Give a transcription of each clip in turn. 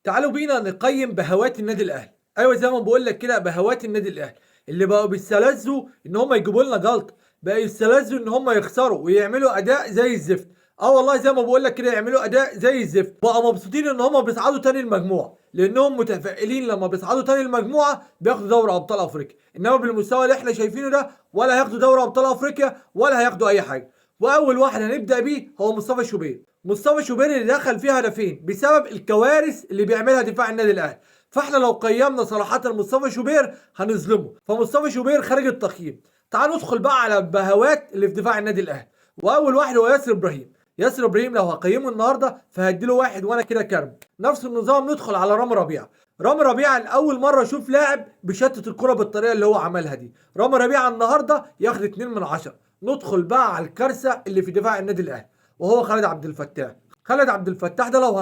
تعالوا بينا نقيم بهوات النادي الاهلي. ايوه زي ما بقول لك كده بهوات النادي الاهلي اللي بقوا بيستلذوا ان هم يجيبوا لنا جلطه، بقى يستلذوا ان هم يخسروا ويعملوا اداء زي الزفت. اه والله زي ما بقول لك كده يعملوا اداء زي الزفت، بقوا مبسوطين ان هم بيصعدوا تاني المجموعه لانهم متفائلين لما بيصعدوا تاني المجموعه بياخدوا دوري ابطال افريقيا، انما بالمستوى اللي احنا شايفينه ده ولا هياخدوا دوري ابطال افريقيا ولا هياخدوا اي حاجه. واول واحد هنبدا بيه هو مصطفى شوبير. مصطفى شوبير اللي دخل فيها هدفين بسبب الكوارث اللي بيعملها دفاع النادي الاهلي، فاحنا لو قيمنا صراحه مصطفى شوبير هنظلمه، فمصطفى شوبير خارج التقييم. تعال ندخل بقى على البهوات اللي في دفاع النادي الاهلي، واول واحد هو ياسر ابراهيم. ياسر ابراهيم لو هقيمه النهارده فهديله واحد وانا كده كرم. نفس النظام ندخل على رامي ربيعه. رامي ربيعه لاول مره اشوف لاعب بيشتت الكره بالطريقه اللي هو عملها دي. رامي ربيعه النهارده ياخد 2 من 10. ندخل بقى على الكارثه اللي في دفاع النادي الاهلي وهو خالد عبد الفتاح. خالد عبد الفتاح ده لو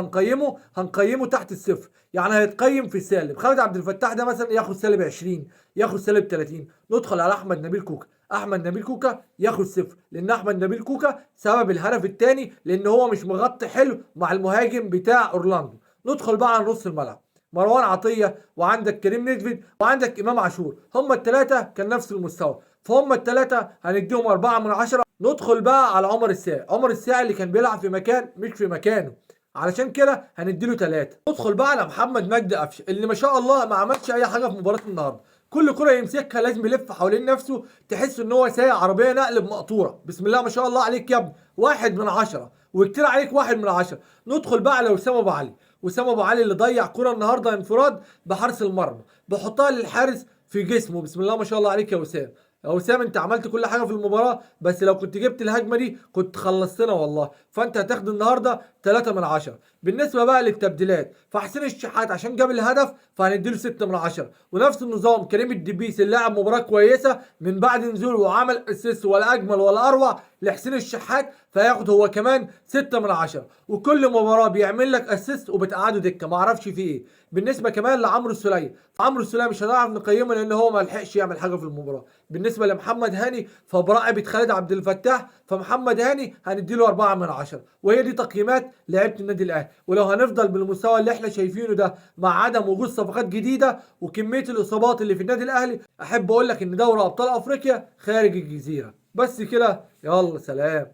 هنقيمه تحت الصفر، يعني هيتقيم في السالب. خالد عبد الفتاح ده مثلا ياخد سالب 20، ياخد سالب 30. ندخل على احمد نبيل كوكا. احمد نبيل كوكا ياخد صفر لان احمد نبيل كوكا سبب الهدف الثاني لان هو مش مغطي حلو مع المهاجم بتاع اورلاندو. ندخل بقى على نص الملعب. مروان عطيه وعندك كريم نيدفيد وعندك امام عاشور، هم الثلاثه كان نفس المستوى، فهم الثلاثه هنديهم 4 من 10. ندخل بقى على عمر الساعي. عمر الساعي اللي كان بيلعب في مكان مش في مكانه، علشان كده هنديله 3. ندخل بقى على محمد مجدي قفشه اللي ما شاء الله ما عملش اي حاجه في مباراه النهارده. كل كره يمسكها لازم يلف حوالين نفسه، تحس ان هو سايق عربيه نقل بمقطوره. بسم الله ما شاء الله عليك يا ابني، 1 من 10 وكتير عليك 1 من 10. ندخل بقى على وسام ابو علي. وسام ابو علي اللي ضيع كره النهارده انفراد بحارس المرمى، بحطها للحارس في جسمه. بسم الله ما شاء الله عليك يا وسام. يا وسام انت عملت كل حاجه في المباراه، بس لو كنت جبت الهجمه دي كنت خلصتنا والله، فانت هتاخد النهارده 3 من 10. بالنسبه بقى للتبديلات فحسين الشحات عشان جاب الهدف فهنديله 6 من 10. ونفس النظام كريم الدبيس اللي لعب مباراه كويسه من بعد نزوله وعمل اسيست ولا اجمل ولا اروع لحسين الشحات فياخد هو كمان 6 من 10. وكل مباراه بيعمل لك اسيست وبتقعده دكه ما اعرفش فيه ايه. بالنسبه كمان لعمرو السوليه، عمرو السوليه مش هنعرف نقيمه لان هو ما لحقش يعمل حاجه في المباراه. بالنسبه لمحمد هاني فبراعبة خالد عبد الفتاح، فمحمد هاني هنديله 4 من 10. وهي دي تقييمات لعيبه النادي الاهلي. ولو هنفضل بالمستوى اللي احنا شايفينه ده مع عدم وجود صفقات جديده وكميه الاصابات اللي في النادي الاهلي، احب اقول لك ان دوري ابطال افريقيا خارج الجزيره. بس كده، يلا سلام.